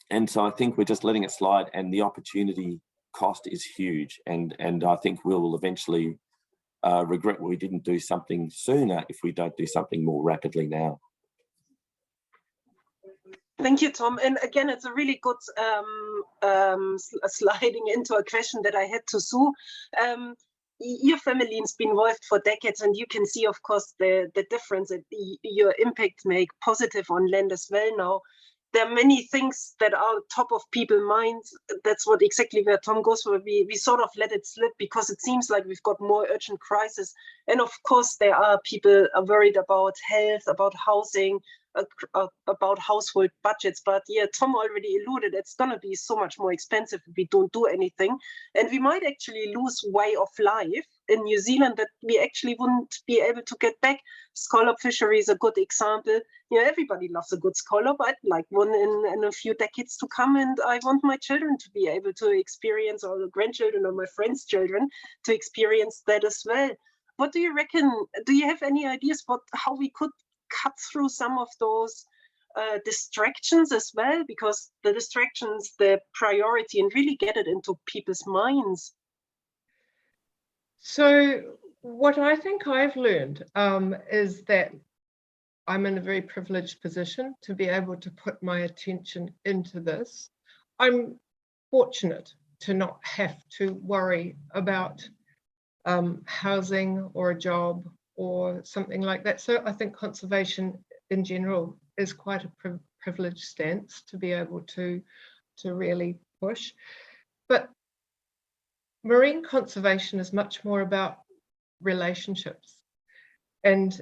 And so I think we're just letting it slide, and the opportunity cost is huge. And I think we'll eventually regret we didn't do something sooner if we don't do something more rapidly now. Thank you, Tom. And again, it's a really good sliding into a question that I had to Sue. Your family has been involved for decades, and you can see, of course, the difference that your impact make positive on land as well now. There are many things that are top of people's minds. That's what exactly where Tom goes for. We sort of let it slip because it seems like we've got more urgent crisis. And of course, there are people are worried about health, about housing, about household budgets. But yeah, Tom already alluded, it's going to be so much more expensive if we don't do anything. And we might actually lose way of life in New Zealand that we actually wouldn't be able to get back. Scallop fishery is a good example. You know, everybody loves a good scallop. I'd like one in a few decades to come, and I want my children to be able to experience, or the grandchildren or my friends' children to experience that as well. What do you reckon? Do you have any ideas about how we could cut through some of those distractions as well? Because the distractions, the priority, and really get it into people's minds. So what I think I've learned is that I'm in a very privileged position to be able to put my attention into this. I'm fortunate to not have to worry about housing or a job or something like that. So I think conservation in general is quite a privileged stance to be able to really push. But marine conservation is much more about relationships. And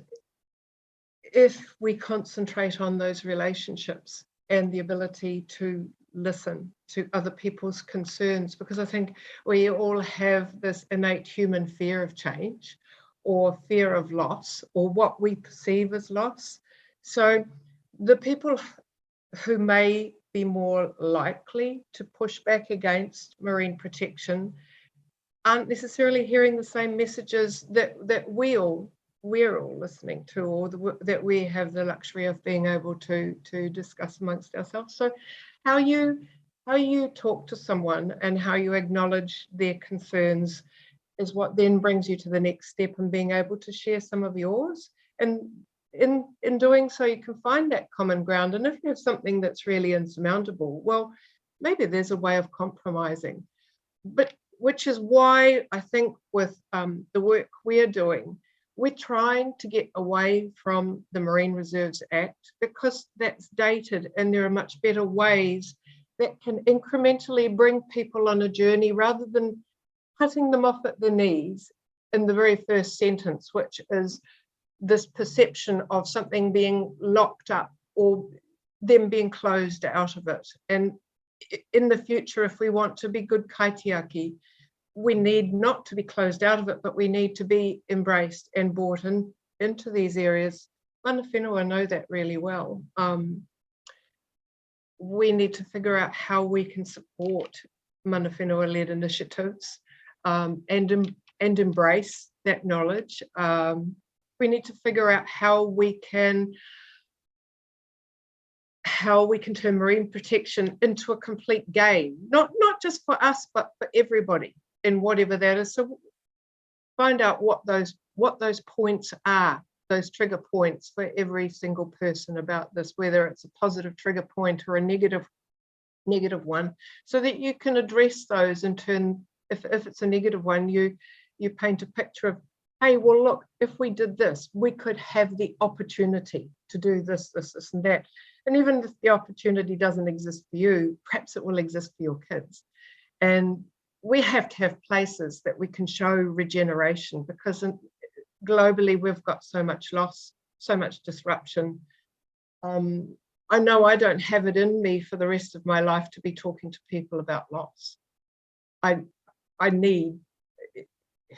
if we concentrate on those relationships and the ability to listen to other people's concerns, because I think we all have this innate human fear of change or fear of loss, or what we perceive as loss. So the people who may be more likely to push back against marine protection aren't necessarily hearing the same messages that we're all listening to, or that we have the luxury of being able to discuss amongst ourselves. So how you talk to someone and how you acknowledge their concerns is what then brings you to the next step in being able to share some of yours. And in doing so, you can find that common ground. And if you have something that's really insurmountable, well, maybe there's a way of compromising. But which is why I think with the work we're doing, we're trying to get away from the Marine Reserves Act, because that's dated and there are much better ways that can incrementally bring people on a journey, rather than cutting them off at the knees in the very first sentence, which is this perception of something being locked up or them being closed out of it. And in the future, if we want to be good kaitiaki, we need not to be closed out of it, but we need to be embraced and brought into these areas. Mana whenua know that really well. We need to figure out how we can support mana whenua-led initiatives and embrace that knowledge. We need to figure out how we can turn marine protection into a complete game, not just for us, but for everybody, in whatever that is. So find out what those points are, those trigger points for every single person about this, whether it's a positive trigger point or a negative one, so that you can address those and turn, if it's a negative one, you paint a picture of, hey, well, look, if we did this, we could have the opportunity to do this, and that. And even if the opportunity doesn't exist for you, perhaps it will exist for your kids. And we have to have places that we can show regeneration, because globally we've got so much loss, so much disruption. I know I don't have it in me for the rest of my life to be talking to people about loss. I need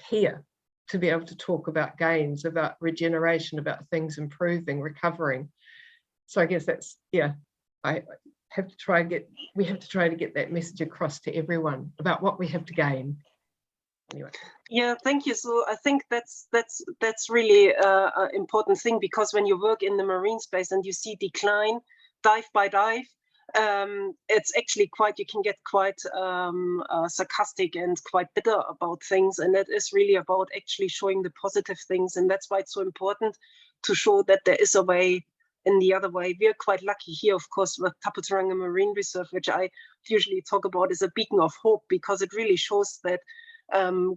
here to be able to talk about gains, about regeneration, about things improving, recovering. So I guess that's, yeah, I have to try and we have to try to get that message across to everyone about what we have to gain. Anyway. Yeah, thank you. So I think that's really an important thing, because when you work in the marine space and you see decline dive by dive, it's actually you can get quite sarcastic and quite bitter about things, and that is really about actually showing the positive things. And that's why it's so important to show that there is a way in the other way. We're quite lucky here, of course, with Taputaranga Marine Reserve, which I usually talk about as a beacon of hope, because it really shows that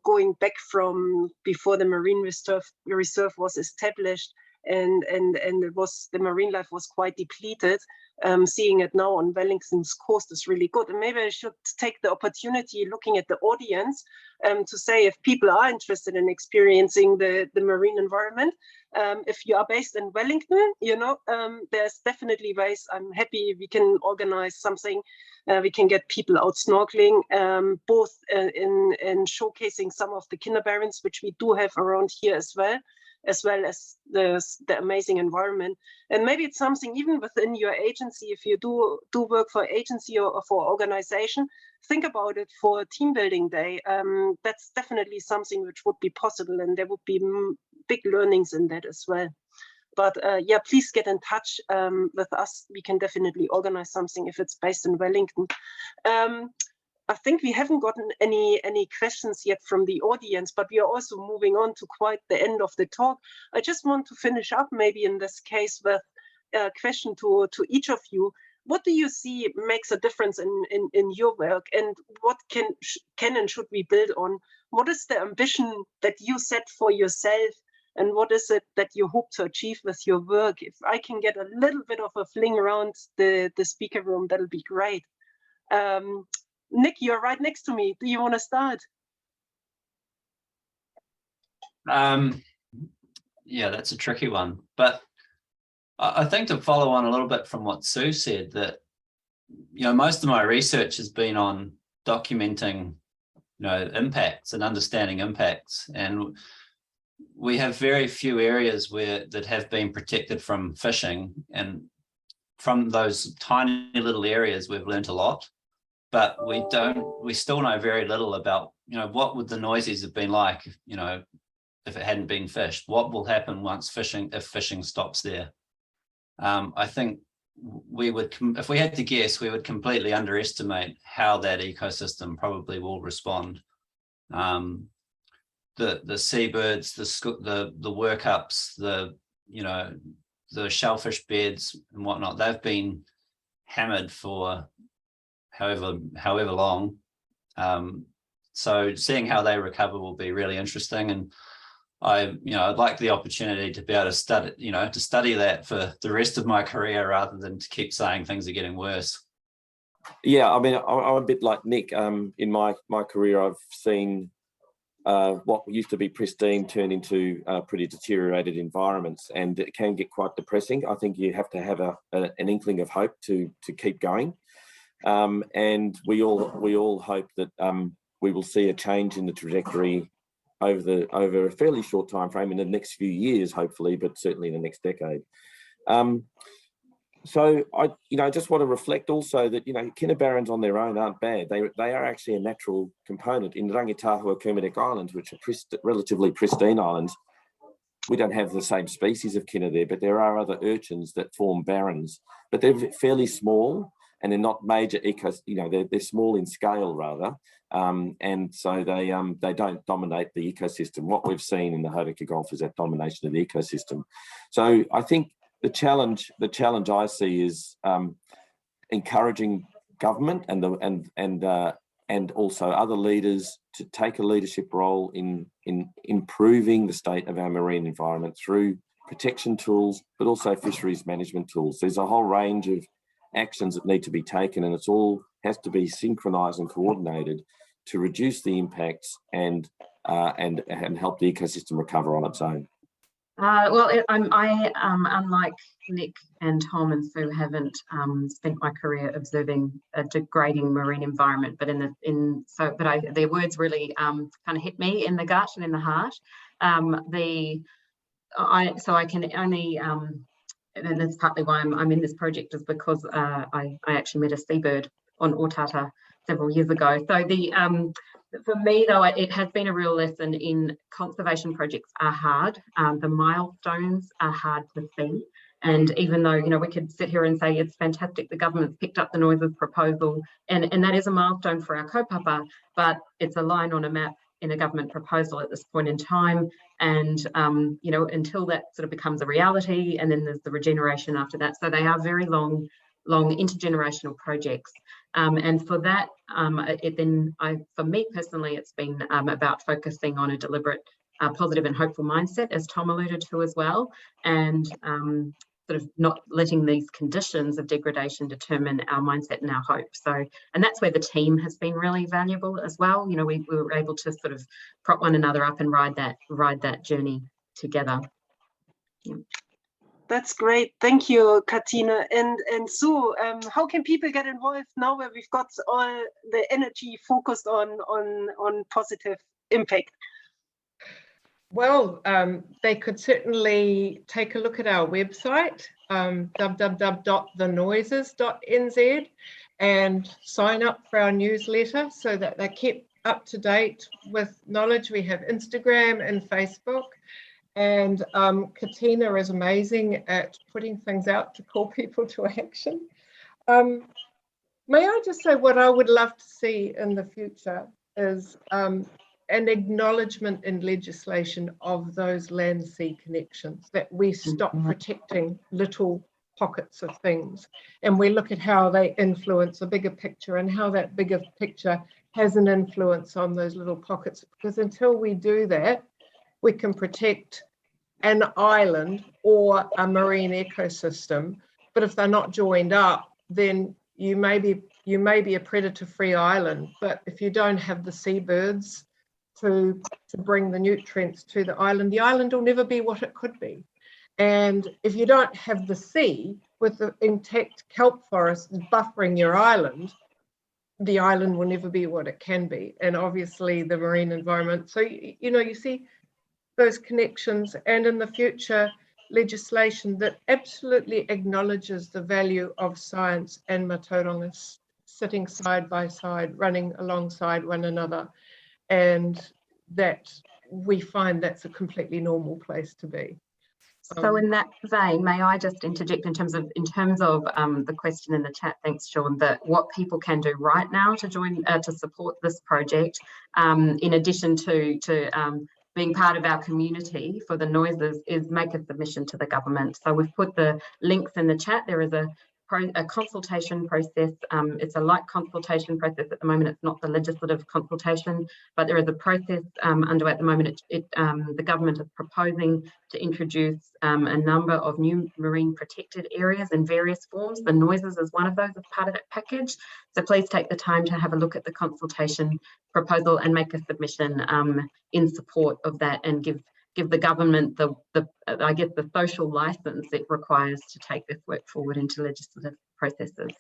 going back from before the marine reserve was established, and the marine life was quite depleted. Seeing it now on Wellington's coast is really good. And maybe I should take the opportunity, looking at the audience, to say, if people are interested in experiencing the marine environment, if you are based in Wellington, there's definitely ways. I'm happy we can organize something. We can get people out snorkeling, both in showcasing some of the kinderbarons, which we do have around here as well as the amazing environment. And maybe it's something even within your agency, if you do work for agency or for organization, think about it for Team Building Day. That's definitely something which would be possible, and there would be big learnings in that as well. But yeah, please get in touch with us. We can definitely organize something if it's based in Wellington. I think we haven't gotten any questions yet from the audience, but we are also moving on to quite the end of the talk. I just want to finish up maybe in this case with a question to each of you. What do you see makes a difference in your work, and what can and should we build on? What is the ambition that you set for yourself, and what is it that you hope to achieve with your work? If I can get a little bit of a fling around the speaker room, that'll be great. Nick, you're right next to me. Do you want to start? Yeah, that's a tricky one. But I think to follow on a little bit from what Sue said, that, most of my research has been on documenting, impacts and understanding impacts. And we have very few areas that have been protected from fishing. And from those tiny little areas, we've learned a lot. But we still know very little about, what would the noises have been like, if it hadn't been fished? What will happen if fishing stops there? I think we would, if we had to guess, we would completely underestimate how that ecosystem probably will respond. The seabirds, the workups, the shellfish beds and whatnot, they've been hammered for however long. So seeing how they recover will be really interesting. And I'd like the opportunity to be able to study that for the rest of my career, rather than to keep saying things are getting worse. Yeah, I mean, I'm a bit like Nick. In my career, I've seen what used to be pristine turn into pretty deteriorated environments, and it can get quite depressing. I think you have to have an inkling of hope to keep going. And we all hope that we will see a change in the trajectory over a fairly short time frame, in the next few years, hopefully, but certainly in the next decade. So I just want to reflect also that kinderbarons on their own aren't bad. They are actually a natural component in Rangitahua Kermadec Islands, which are relatively pristine islands. We don't have the same species of kinner there, but there are other urchins that form barons, but they're fairly small. And they're not major they're small in scale rather, and so they don't dominate the ecosystem. What we've seen in the Hauraki Gulf is that domination of the ecosystem. So I think the challenge I see is encouraging government and also other leaders to take a leadership role in improving the state of our marine environment through protection tools, but also fisheries management tools. There's a whole range of actions that need to be taken, and it's all has to be synchronized and coordinated to reduce the impacts and help the ecosystem recover on its own. Unlike Nick and Tom and Sue, haven't spent my career observing a degrading marine environment, but their words really kind of hit me in the gut and in the heart. I can only, and that's partly why I'm in this project, is because I actually met a seabird on Otata several years ago. So for me, though, it has been a real lesson in conservation projects are hard. The milestones are hard to see. And even though, we could sit here and say it's fantastic, the government's picked up the noises proposal, and that is a milestone for our kaupapa, but it's a line on a map in a government proposal at this point in time. And, until that sort of becomes a reality, and then there's the regeneration after that. So they are very long intergenerational projects. And for that, for me personally, it's been about focusing on a deliberate, positive and hopeful mindset, as Tom alluded to as well, and sort of not letting these conditions of degradation determine our mindset and our hope. So, and that's where the team has been really valuable as well. We were able to sort of prop one another up and ride that journey together. Yeah. That's great. Thank you, Katina. And Sue, how can people get involved now where we've got all the energy focused on positive impact? Well, they could certainly take a look at our website, www.thenoises.nz, and sign up for our newsletter so that they're kept up to date with knowledge. We have Instagram and Facebook. And Katina is amazing at putting things out to call people to action. May I just say what I would love to see in the future is an acknowledgement in legislation of those land-sea connections, that we stop protecting little pockets of things and we look at how they influence a bigger picture and how that bigger picture has an influence on those little pockets. Because until we do that, we can protect an island or a marine ecosystem, but if they're not joined up, then you may be a predator-free island. But if you don't have the seabirds to bring the nutrients to the island will never be what it could be. And if you don't have the sea with the intact kelp forest buffering your island, the island will never be what it can be. And obviously the marine environment. So, you see those connections, and in the future, legislation that absolutely acknowledges the value of science and matauranga sitting side by side, running alongside one another, and that we find that's a completely normal place to be. So in that vein, may I just interject in terms of the question in the chat, thanks Sean, that what people can do right now to join, to support this project, in addition to being part of our community for the noises, is make a submission to the government. So we've put the links in the chat. There is a consultation process. It's a light consultation process at the moment. It's not the legislative consultation, but there is a process underway at the moment. The government is proposing to introduce a number of new marine protected areas in various forms. The noises is one of those as part of that package. So please take the time to have a look at the consultation proposal and make a submission in support of that, and give the government the social license it requires to take this work forward into legislative processes.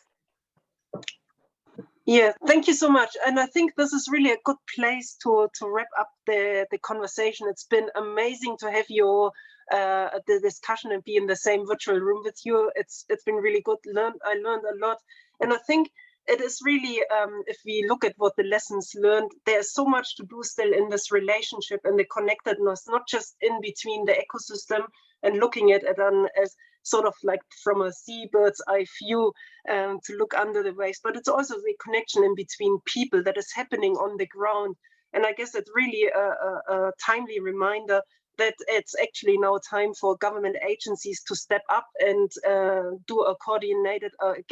Yeah, thank you so much. And I think this is really a good place to wrap up the conversation. It's been amazing to have your the discussion and be in the same virtual room with you. It's been really good. I learned a lot, and I think it is really, if we look at what the lessons learned, there's so much to do still in this relationship and the connectedness, not just in between the ecosystem and looking at it as sort of like from a seabird's eye view to look under the waves, but it's also the connection in between people that is happening on the ground. And I guess it's really a timely reminder that it's actually now time for government agencies to step up and get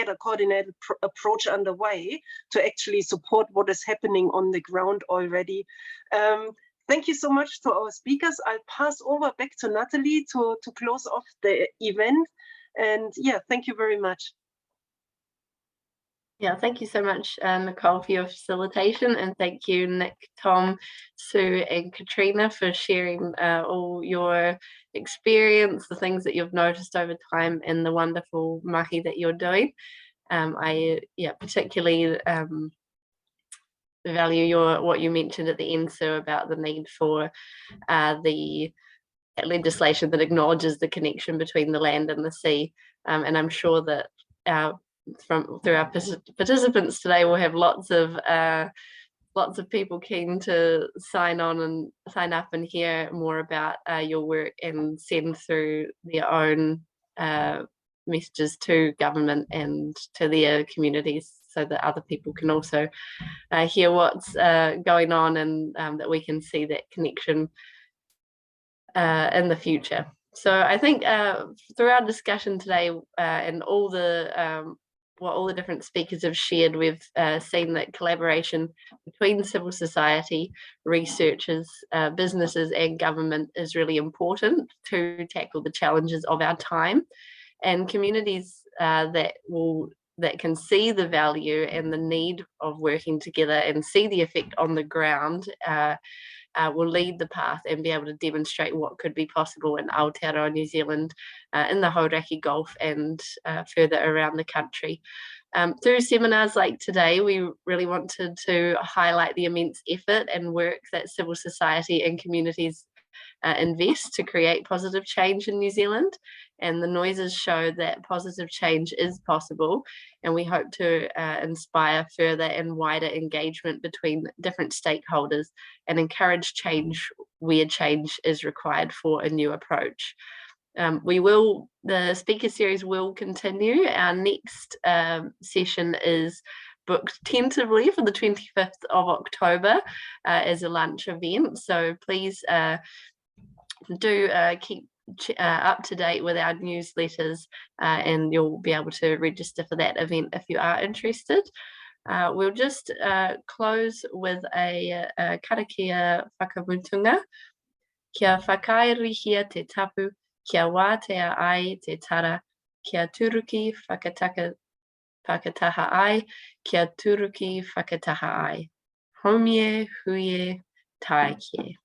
a coordinated approach underway to actually support what is happening on the ground already. Thank you so much to our speakers. I'll pass over back to Natalie to close off the event. And yeah, thank you very much. Yeah, thank you so much, Nicole, for your facilitation, and thank you, Nick, Tom, Sue, and Katrina for sharing all your experience, the things that you've noticed over time, and the wonderful mahi that you're doing. I particularly value what you mentioned at the end, Sue, about the need for the legislation that acknowledges the connection between the land and the sea, and I'm sure that through our participants today, we'll have lots of people keen to sign on and sign up and hear more about your work and send through their own messages to government and to their communities, so that other people can also hear what's going on, and that we can see that connection in the future. So I think through our discussion today and all the what all the different speakers have shared, we've seen that collaboration between civil society, researchers, businesses and government is really important to tackle the challenges of our time, and communities that can see the value and the need of working together and see the effect on the ground will lead the path and be able to demonstrate what could be possible in Aotearoa, New Zealand, in the Hauraki Gulf and further around the country. Through seminars like today, we really wanted to highlight the immense effort and work that civil society and communities invest to create positive change in New Zealand, and the noises show that positive change is possible, and we hope to inspire further and wider engagement between different stakeholders and encourage change where change is required for a new approach. The speaker series will continue. Our next session is booked tentatively for the 25th of October as a lunch event, so please do keep up to date with our newsletters, and you'll be able to register for that event if you are interested. We'll just close with a karakia whakamutunga. Kia whakairihia te tapu, kia wātea ai te tara, kia turuki whakataha ai, kia turuki whakataha ai. Haumie, huie, taekie.